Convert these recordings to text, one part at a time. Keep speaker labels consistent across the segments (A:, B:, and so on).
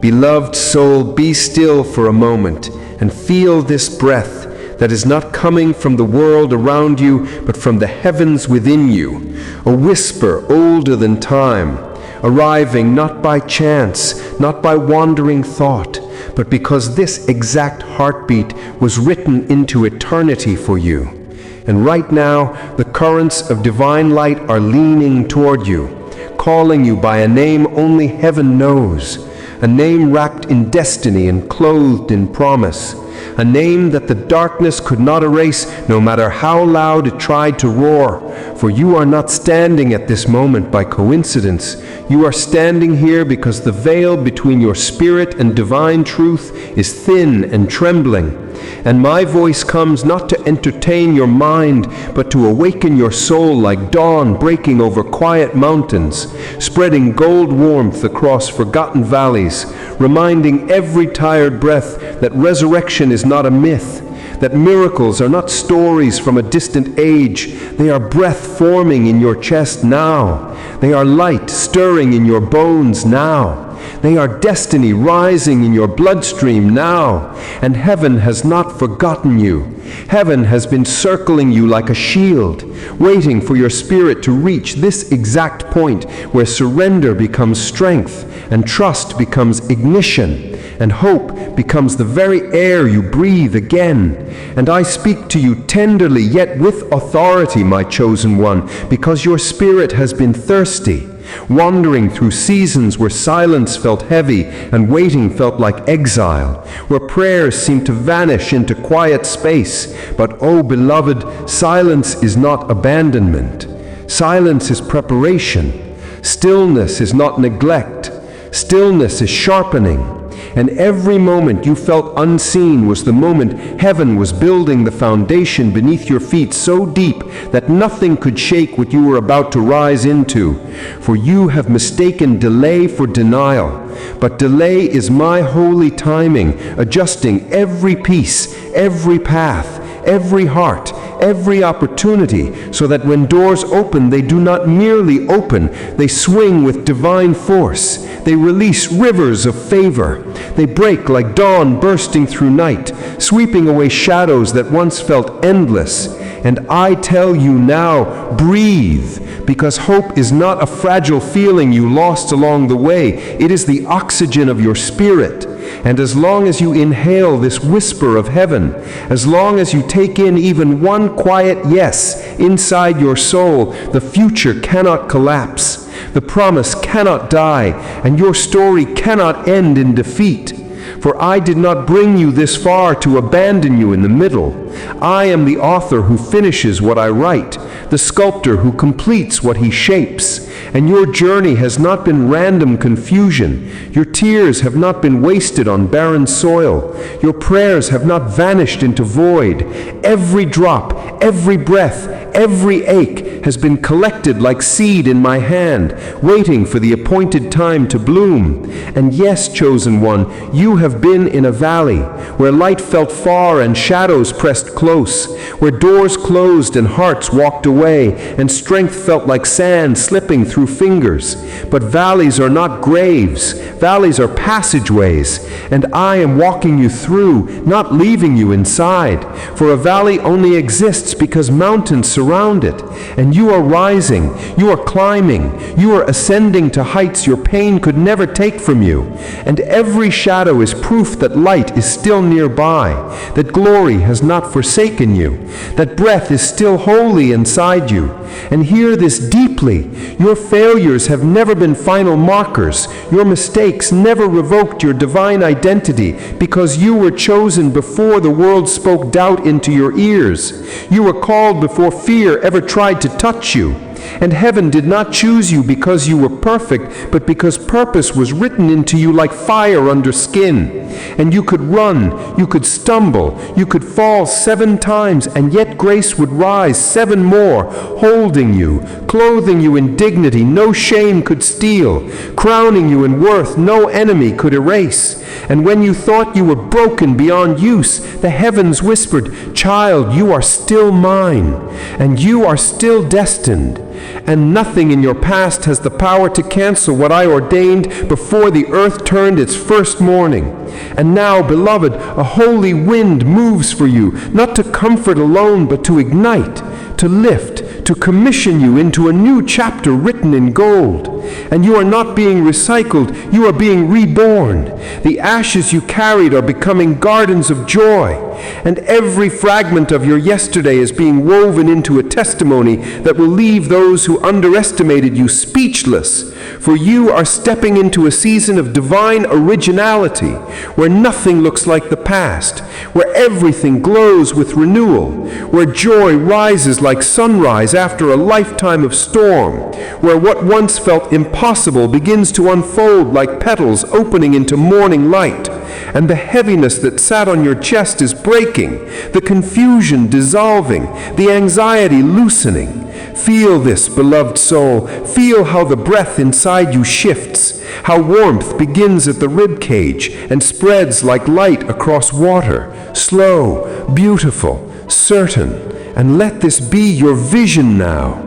A: Beloved soul, be still for a moment and feel this breath that is not coming from the world around you, but from the heavens within you, a whisper older than time, arriving not by chance, not by wandering thought, but because this exact heartbeat was written into eternity for you. And right now, the currents of divine light are leaning toward you, calling you by a name only heaven knows, a name wrapped in destiny and clothed in promise, a name that the darkness could not erase no matter how loud it tried to roar. For you are not standing at this moment by coincidence. You are standing here because the veil between your spirit and divine truth is thin and trembling. And my voice comes not to entertain your mind, but to awaken your soul like dawn breaking over quiet mountains, spreading gold warmth across forgotten valleys, reminding every tired breath that resurrection is not a myth, that miracles are not stories from a distant age. They are breath forming in your chest now. They are light stirring in your bones now. They are destiny rising in your bloodstream now. And heaven has not forgotten you. Heaven has been circling you like a shield, waiting for your spirit to reach this exact point where surrender becomes strength, and trust becomes ignition, and hope becomes the very air you breathe again. And I speak to you tenderly, yet with authority, my chosen one, because your spirit has been thirsty, wandering through seasons where silence felt heavy and waiting felt like exile, where prayers seemed to vanish into quiet space. But oh beloved, silence is not abandonment. Silence is preparation. Stillness is not neglect. Stillness is sharpening. And every moment you felt unseen was the moment heaven was building the foundation beneath your feet so deep that nothing could shake what you were about to rise into. For you have mistaken delay for denial. But delay is my holy timing, adjusting every piece, every path, every heart, every opportunity, so that when doors open, they do not merely open, they swing with divine force. They release rivers of favor. They break like dawn bursting through night, sweeping away shadows that once felt endless. And I tell you now, breathe, because hope is not a fragile feeling you lost along the way. It is the oxygen of your spirit. And as long as you inhale this whisper of heaven, as long as you take in even one quiet yes inside your soul, the future cannot collapse. The promise cannot die, and your story cannot end in defeat. For I did not bring you this far to abandon you in the middle. I am the author who finishes what I write, the sculptor who completes what he shapes. And your journey has not been random confusion. Your tears have not been wasted on barren soil. Your prayers have not vanished into void. Every drop, every breath, every ache has been collected like seed in my hand, waiting for the appointed time to bloom. And yes, chosen one, you have been in a valley where light felt far and shadows pressed close, where doors closed and hearts walked away, and strength felt like sand slipping through fingers. But valleys are not graves. Valleys are passageways, and I am walking you through, not leaving you inside. For a valley only exists because mountains surround it, and you are rising, you are climbing, you are ascending to heights your pain could never take from you. And every shadow is proof that light is still nearby, that glory has not forsaken you, that breath is still holy inside you. And hear this deeply. Your failures have never been final markers. Your mistakes never revoked your divine identity, because you were chosen before the world spoke doubt into your ears. You were called before fear ever tried to touch you. And heaven did not choose you because you were perfect, but because purpose was written into you like fire under skin. And you could run, you could stumble, you could fall 7 times, and yet grace would rise 7 more, holding you, clothing you in dignity no shame could steal, crowning you in worth no enemy could erase. And when you thought you were broken beyond use, the heavens whispered, "Child, you are still mine, and you are still destined." and nothing in your past has the power to cancel what I ordained before the earth turned its first morning. And now, beloved, a holy wind moves for you, not to comfort alone, but to ignite, to lift, to commission you into a new chapter written in gold. And you are not being recycled, you are being reborn. The ashes you carried are becoming gardens of joy, and every fragment of your yesterday is being woven into a testimony that will leave those who underestimated you speechless. For you are stepping into a season of divine originality, where nothing looks like the past, where everything glows with renewal, where joy rises like sunrise after a lifetime of storm, where what once felt impossible begins to unfold like petals opening into morning light, and the heaviness that sat on your chest is breaking, the confusion dissolving, the anxiety loosening. Feel this, beloved soul. Feel how the breath inside you shifts, how warmth begins at the rib cage and spreads like light across water, slow, beautiful, certain. And let this be your vision now.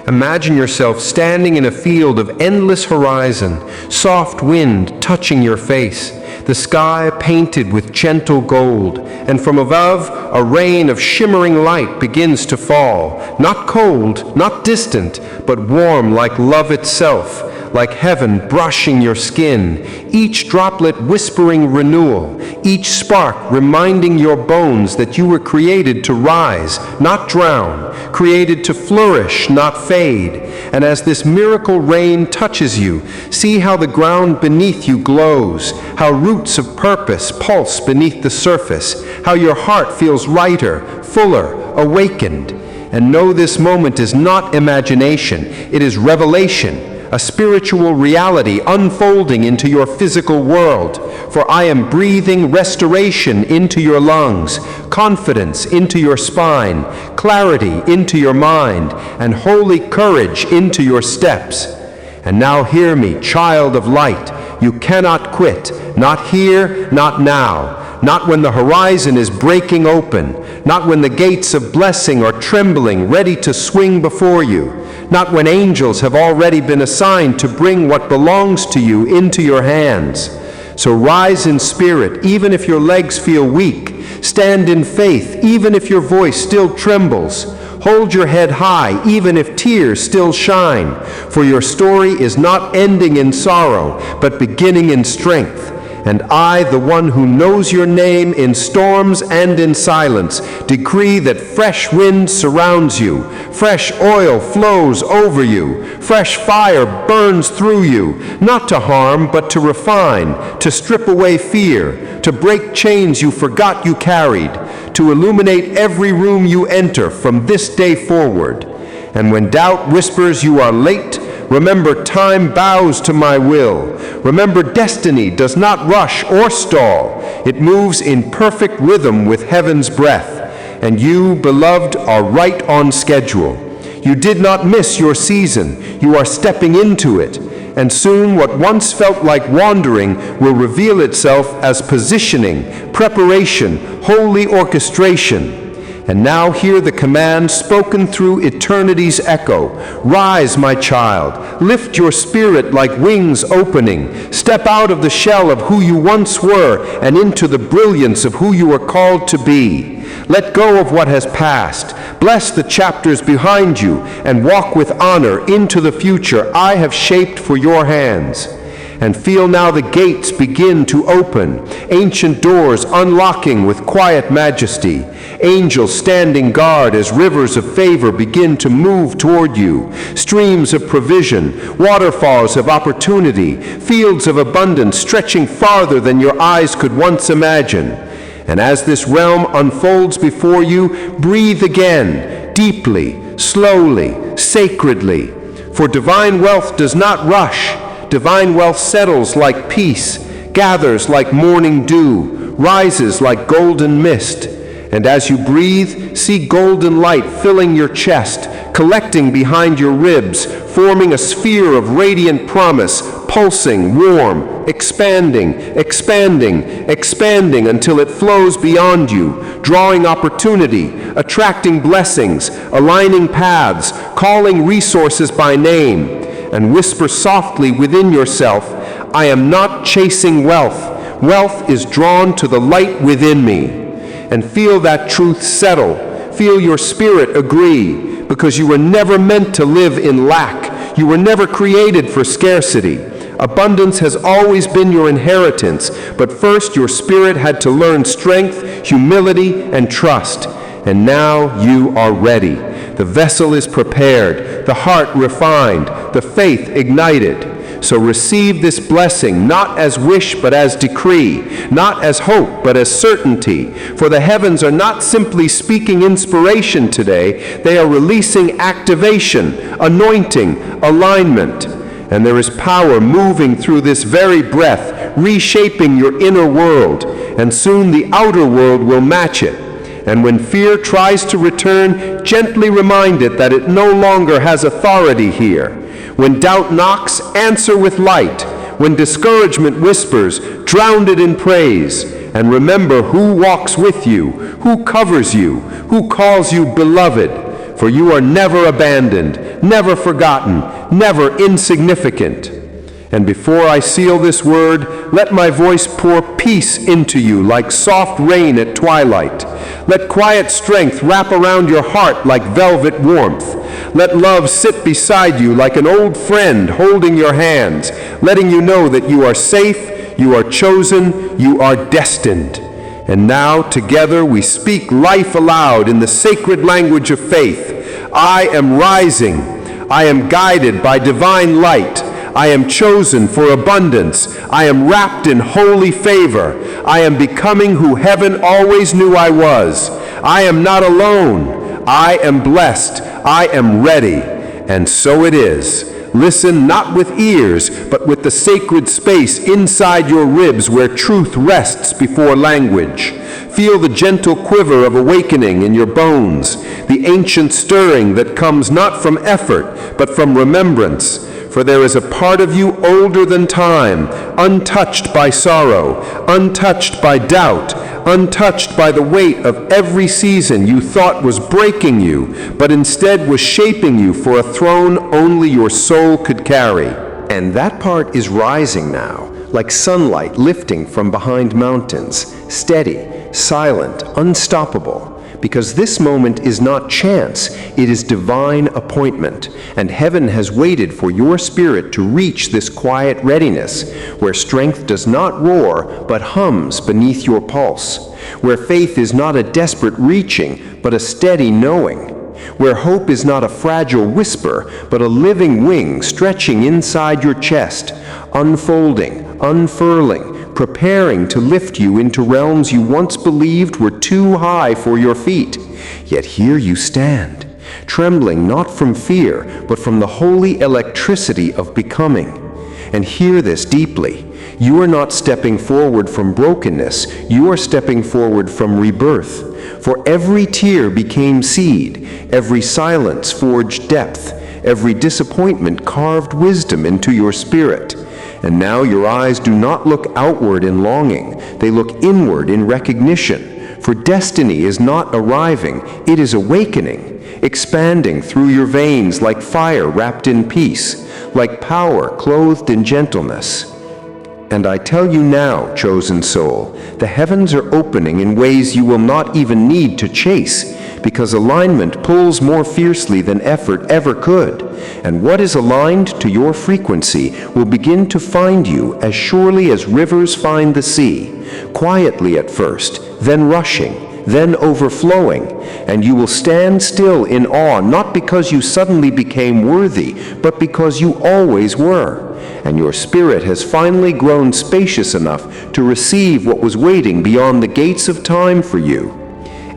A: Imagine yourself standing in a field of endless horizon, soft wind touching your face, the sky painted with gentle gold, and from above a rain of shimmering light begins to fall, not cold, not distant, but warm like love itself, like heaven brushing your skin, each droplet whispering renewal, each spark reminding your bones that you were created to rise, not drown, created to flourish, not fade. And as this miracle rain touches you, see how the ground beneath you glows, how roots of purpose pulse beneath the surface, how your heart feels lighter, fuller, awakened. And know this moment is not imagination, it is revelation, a spiritual reality unfolding into your physical world. For I am breathing restoration into your lungs, confidence into your spine, clarity into your mind, and holy courage into your steps. And now hear me, child of light. You cannot quit, not here, not now, not when the horizon is breaking open, not when the gates of blessing are trembling, ready to swing before you, not when angels have already been assigned to bring what belongs to you into your hands. So rise in spirit, even if your legs feel weak. Stand in faith, even if your voice still trembles. Hold your head high, even if tears still shine. For your story is not ending in sorrow, but beginning in strength. And I, the one who knows your name in storms and in silence, decree that fresh wind surrounds you, fresh oil flows over you, fresh fire burns through you, not to harm, but to refine, to strip away fear, to break chains you forgot you carried, to illuminate every room you enter from this day forward. And when doubt whispers you are late, remember time bows to my will. Remember destiny does not rush or stall. It moves in perfect rhythm with heaven's breath. And you, beloved, are right on schedule. You did not miss your season. You are stepping into it. And soon what once felt like wandering will reveal itself as positioning, preparation, holy orchestration. And now hear the command spoken through eternity's echo. Rise, my child. Lift your spirit like wings opening. Step out of the shell of who you once were and into the brilliance of who you are called to be. Let go of what has passed. Bless the chapters behind you and walk with honor into the future I have shaped for your hands. And feel now the gates begin to open, ancient doors unlocking with quiet majesty, angels standing guard as rivers of favor begin to move toward you, streams of provision, waterfalls of opportunity, fields of abundance stretching farther than your eyes could once imagine. And as this realm unfolds before you, breathe again, deeply, slowly, sacredly. For divine wealth does not rush. Divine wealth settles like peace, gathers like morning dew, rises like golden mist. And as you breathe, see golden light filling your chest, collecting behind your ribs, forming a sphere of radiant promise, pulsing, warm, expanding, expanding, expanding until it flows beyond you, drawing opportunity, attracting blessings, aligning paths, calling resources by name, and whisper softly within yourself, I am not chasing wealth. Wealth is drawn to the light within me. And feel that truth settle. Feel your spirit agree, because you were never meant to live in lack. You were never created for scarcity. Abundance has always been your inheritance, but first your spirit had to learn strength, humility, and trust. And now you are ready. The vessel is prepared, the heart refined, the faith ignited. So receive this blessing not as wish but as decree, not as hope but as certainty. For the heavens are not simply speaking inspiration today, they are releasing activation, anointing, alignment. And there is power moving through this very breath, reshaping your inner world, and soon the outer world will match it. And when fear tries to return, gently remind it that it no longer has authority here. When doubt knocks, answer with light. When discouragement whispers, drown it in praise. And remember who walks with you, who covers you, who calls you beloved. For you are never abandoned, never forgotten, never insignificant. And before I seal this word, let my voice pour peace into you like soft rain at twilight. Let quiet strength wrap around your heart like velvet warmth. Let love sit beside you like an old friend holding your hands, letting you know that you are safe, you are chosen, you are destined. And now, together, we speak life aloud in the sacred language of faith. I am rising. I am guided by divine light. I am chosen for abundance. I am wrapped in holy favor. I am becoming who heaven always knew I was. I am not alone. I am blessed. I am ready. And so it is. Listen not with ears, but with the sacred space inside your ribs where truth rests before language. Feel the gentle quiver of awakening in your bones, the ancient stirring that comes not from effort, but from remembrance. For there is a part of you older than time, untouched by sorrow, untouched by doubt, untouched by the weight of every season you thought was breaking you, but instead was shaping you for a throne only your soul could carry. And that part is rising now, like sunlight lifting from behind mountains, steady, silent, unstoppable. Because this moment is not chance, it is divine appointment, and heaven has waited for your spirit to reach this quiet readiness, where strength does not roar, but hums beneath your pulse, where faith is not a desperate reaching, but a steady knowing, where hope is not a fragile whisper, but a living wing stretching inside your chest, unfolding, unfurling, preparing to lift you into realms you once believed were too high for your feet. Yet here you stand, trembling not from fear, but from the holy electricity of becoming. And hear this deeply. You are not stepping forward from brokenness, you are stepping forward from rebirth. For every tear became seed, every silence forged depth, every disappointment carved wisdom into your spirit. And now your eyes do not look outward in longing, they look inward in recognition. For destiny is not arriving, it is awakening, expanding through your veins like fire wrapped in peace, like power clothed in gentleness. And I tell you now, chosen soul, the heavens are opening in ways you will not even need to chase, because alignment pulls more fiercely than effort ever could. And what is aligned to your frequency will begin to find you as surely as rivers find the sea, quietly at first, then rushing, then overflowing, and you will stand still in awe, not because you suddenly became worthy, but because you always were. And your spirit has finally grown spacious enough to receive what was waiting beyond the gates of time for you.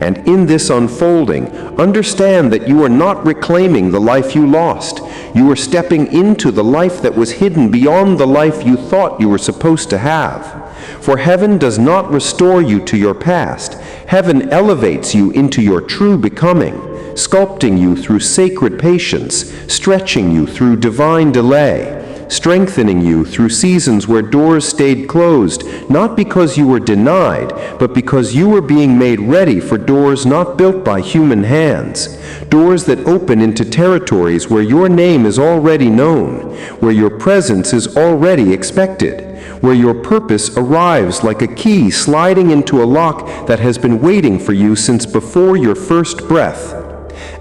A: And in this unfolding, understand that you are not reclaiming the life you lost. You are stepping into the life that was hidden beyond the life you thought you were supposed to have. For heaven does not restore you to your past. Heaven elevates you into your true becoming, sculpting you through sacred patience, stretching you through divine delay, strengthening you through seasons where doors stayed closed, not because you were denied, but because you were being made ready for doors not built by human hands, doors that open into territories where your name is already known, where your presence is already expected, where your purpose arrives like a key sliding into a lock that has been waiting for you since before your first breath.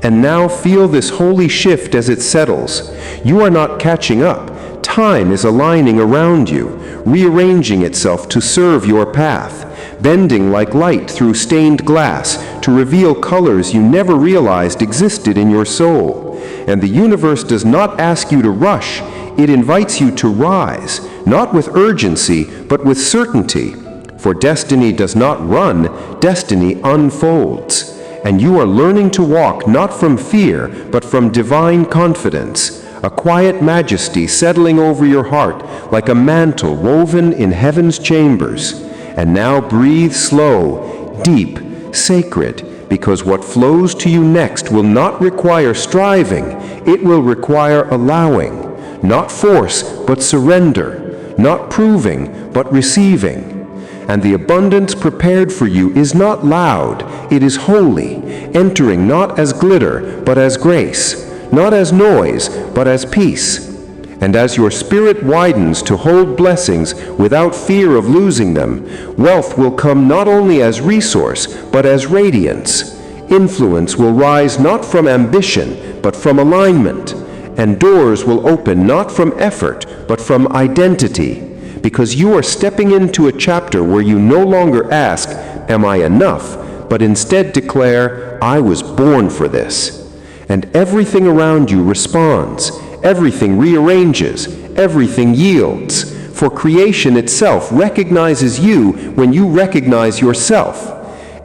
A: And now feel this holy shift as it settles. You are not catching up. Time is aligning around you, rearranging itself to serve your path, bending like light through stained glass to reveal colors you never realized existed in your soul. And the universe does not ask you to rush. It invites you to rise, not with urgency, but with certainty. For destiny does not run, destiny unfolds. And you are learning to walk not from fear, but from divine confidence, a quiet majesty settling over your heart like a mantle woven in heaven's chambers. And now breathe slow, deep, sacred, because what flows to you next will not require striving, it will require allowing, not force, but surrender, not proving, but receiving. And the abundance prepared for you is not loud, it is holy, entering not as glitter, but as grace, not as noise, but as peace. And as your spirit widens to hold blessings without fear of losing them, wealth will come not only as resource, but as radiance. Influence will rise not from ambition, but from alignment. And doors will open not from effort, but from identity. Because you are stepping into a chapter where you no longer ask, "Am I enough?" but instead declare, "I was born for this." And everything around you responds, everything rearranges, everything yields. For creation itself recognizes you when you recognize yourself.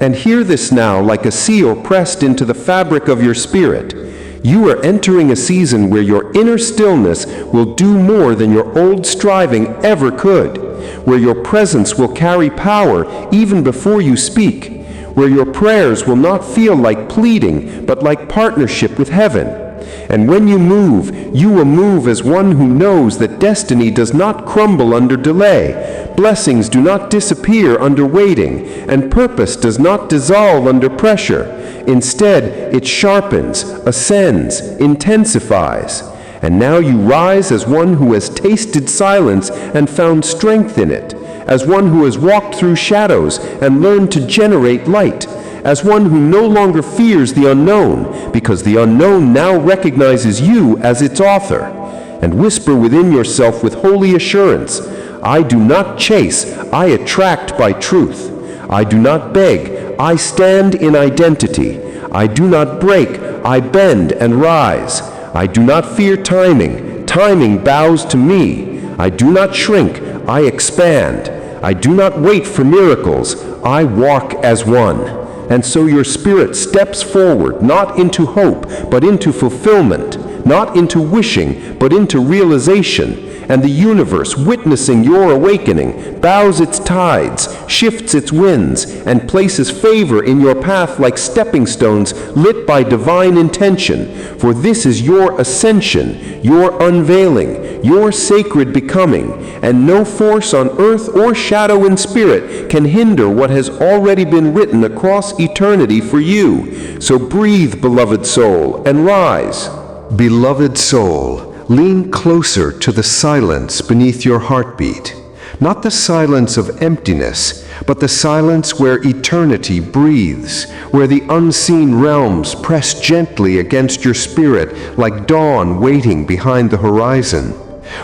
A: And hear this now like a seal pressed into the fabric of your spirit. You are entering a season where your inner stillness will do more than your old striving ever could, where your presence will carry power even before you speak, where your prayers will not feel like pleading, but like partnership with heaven. And when you will move as one who knows that destiny does not crumble under delay, blessings do not disappear under waiting, and purpose does not dissolve under pressure. Instead, it sharpens, ascends, intensifies. And now you rise as one who has tasted silence and found strength in it, as one who has walked through shadows and learned to generate light, as one who no longer fears the unknown, because the unknown now recognizes you as its author. And whisper within yourself with holy assurance, "I do not chase, I attract by truth. I do not beg, I stand in identity. I do not break, I bend and rise. I do not fear timing, timing bows to me. I do not shrink, I expand. I do not wait for miracles, I walk as one." And so your spirit steps forward, not into hope, but into fulfillment, not into wishing, but into realization. And the universe, witnessing your awakening, bows its tides, shifts its winds, and places favor in your path like stepping stones lit by divine intention. For this is your ascension, your unveiling, your sacred becoming, and no force on earth or shadow in spirit can hinder what has already been written across eternity for you. So breathe, beloved soul, and rise. Beloved soul, lean closer to the silence beneath your heartbeat. Not the silence of emptiness, but the silence where eternity breathes, where the unseen realms press gently against your spirit like dawn waiting behind the horizon,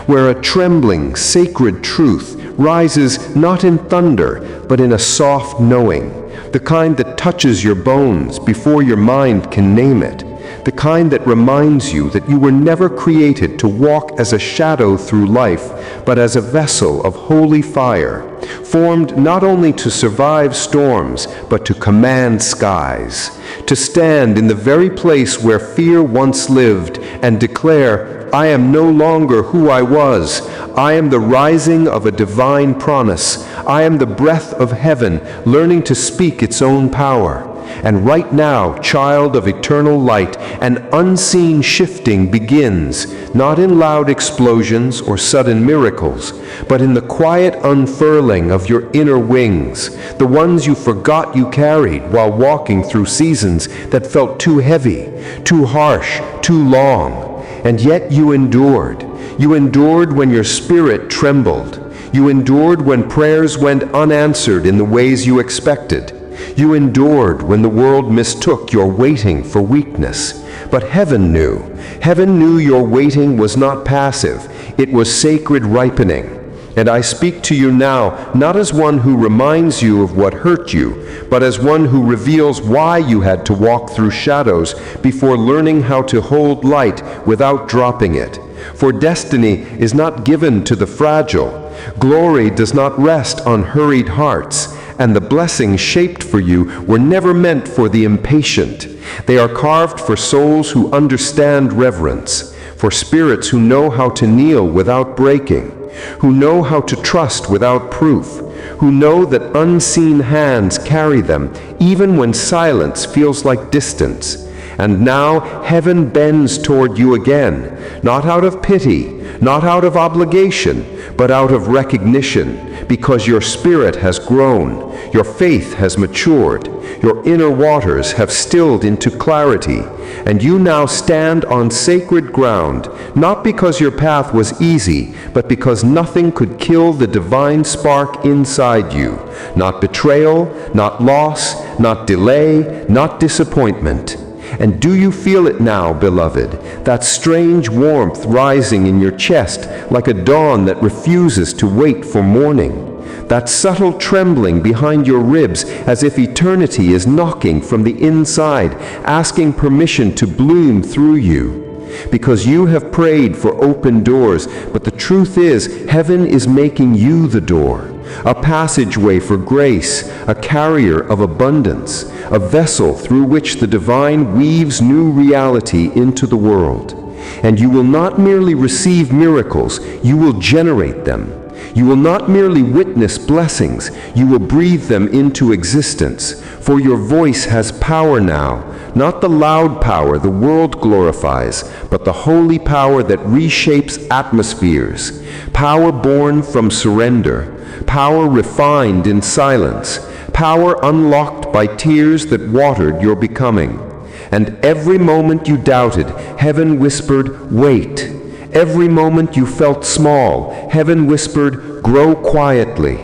A: where a trembling, sacred truth rises not in thunder, but in a soft knowing, the kind that touches your bones before your mind can name it. The kind that reminds you that you were never created to walk as a shadow through life, but as a vessel of holy fire, formed not only to survive storms, but to command skies, to stand in the very place where fear once lived and declare, "I am no longer who I was. I am the rising of a divine promise. I am the breath of heaven, learning to speak its own power." And right now, child of eternal light, an unseen shifting begins, not in loud explosions or sudden miracles, but in the quiet unfurling of your inner wings, the ones you forgot you carried while walking through seasons that felt too heavy, too harsh, too long. And yet you endured. You endured when your spirit trembled. You endured when prayers went unanswered in the ways you expected. You endured when the world mistook your waiting for weakness. But heaven knew. Heaven knew your waiting was not passive. It was sacred ripening. And I speak to you now, not as one who reminds you of what hurt you, but as one who reveals why you had to walk through shadows before learning how to hold light without dropping it. For destiny is not given to the fragile. Glory does not rest on hurried hearts, and the blessings shaped for you were never meant for the impatient. They are carved for souls who understand reverence, for spirits who know how to kneel without breaking, who know how to trust without proof, who know that unseen hands carry them even when silence feels like distance. And now heaven bends toward you again, not out of pity, not out of obligation, but out of recognition, because your spirit has grown, your faith has matured, your inner waters have stilled into clarity, and you now stand on sacred ground, not because your path was easy, but because nothing could kill the divine spark inside you. Not betrayal, not loss, not delay, not disappointment. And do you feel it now, beloved, that strange warmth rising in your chest like a dawn that refuses to wait for morning? That subtle trembling behind your ribs as if eternity is knocking from the inside, asking permission to bloom through you. Because you have prayed for open doors, but the truth is, heaven is making you the door. A passageway for grace, a carrier of abundance, a vessel through which the divine weaves new reality into the world. And you will not merely receive miracles, you will generate them. You will not merely witness blessings, you will breathe them into existence. For your voice has power now, not the loud power the world glorifies, but the holy power that reshapes atmospheres. Power born from surrender, power refined in silence, power unlocked by tears that watered your becoming. And every moment you doubted, heaven whispered, "Wait." Every moment you felt small, heaven whispered, "Grow quietly."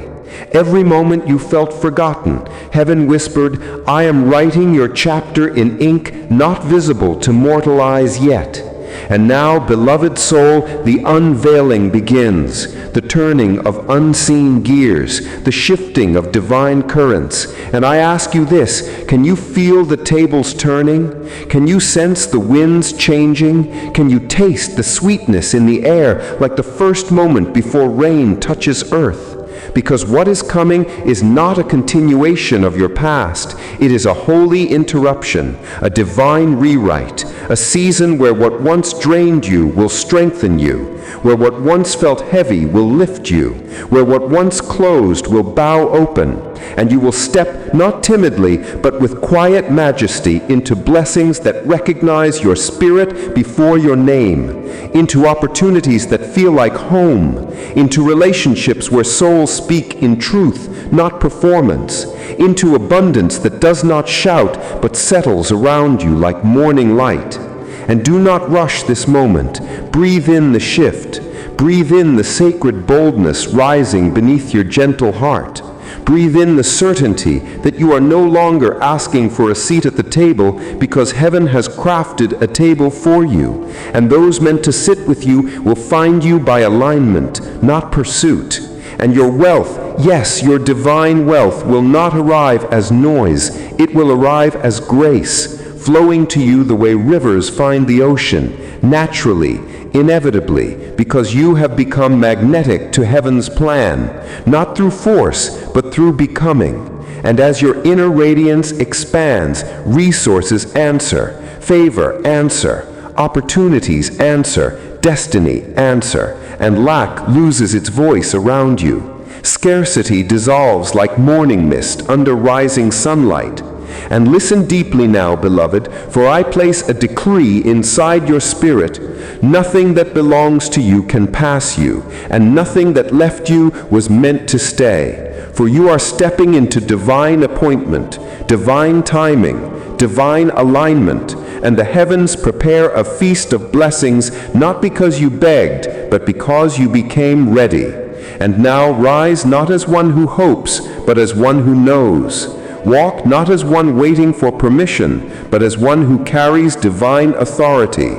A: Every moment you felt forgotten, heaven whispered, "I am writing your chapter in ink not visible to mortal eyes yet." And now, beloved soul, the unveiling begins, the turning of unseen gears, the shifting of divine currents. And I ask you this, can you feel the tables turning? Can you sense the winds changing? Can you taste the sweetness in the air like the first moment before rain touches earth? Because what is coming is not a continuation of your past. It is a holy interruption, a divine rewrite, a season where what once drained you will strengthen you, where what once felt heavy will lift you, where what once closed will bow open, and you will step not timidly but with quiet majesty into blessings that recognize your spirit before your name, into opportunities that feel like home, into relationships where souls speak in truth, not performance, into abundance that does not shout but settles around you like morning light. And do not rush this moment. Breathe in the shift. Breathe in the sacred boldness rising beneath your gentle heart. Breathe in the certainty that you are no longer asking for a seat at the table because heaven has crafted a table for you, and those meant to sit with you will find you by alignment, not pursuit. And your wealth, yes, your divine wealth, will not arrive as noise, it will arrive as grace, flowing to you the way rivers find the ocean, naturally, inevitably, because you have become magnetic to heaven's plan, not through force, but through becoming. And as your inner radiance expands, resources answer, favor answer, opportunities answer, destiny answer, and lack loses its voice around you. Scarcity dissolves like morning mist under rising sunlight. And listen deeply now, beloved, for I place a decree inside your spirit. Nothing that belongs to you can pass you, and nothing that left you was meant to stay. For you are stepping into divine appointment, divine timing, divine alignment, and the heavens prepare a feast of blessings, not because you begged, but because you became ready. And now rise not as one who hopes, but as one who knows. Walk not as one waiting for permission, but as one who carries divine authority.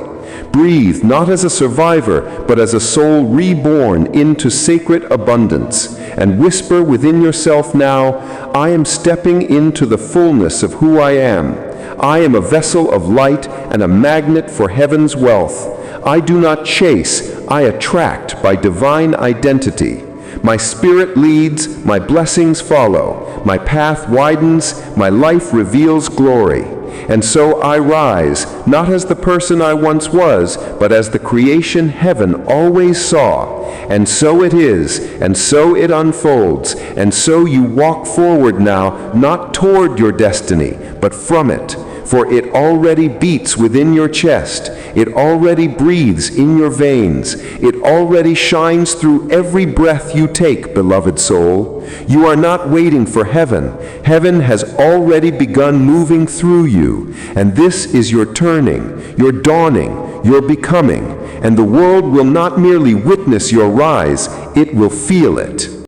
A: Breathe not as a survivor, but as a soul reborn into sacred abundance. And whisper within yourself now, I am stepping into the fullness of who I am. I am a vessel of light and a magnet for heaven's wealth. I do not chase, I attract by divine identity. My spirit leads, my blessings follow. My path widens, my life reveals glory. And so I rise, not as the person I once was, but as the creation heaven always saw. And so it is, and so it unfolds, and so you walk forward now, not toward your destiny, but from it. For it already beats within your chest. It already breathes in your veins. It already shines through every breath you take, beloved soul. You are not waiting for heaven. Heaven has already begun moving through you. And this is your turning, your dawning, your becoming. And the world will not merely witness your rise, it will feel it.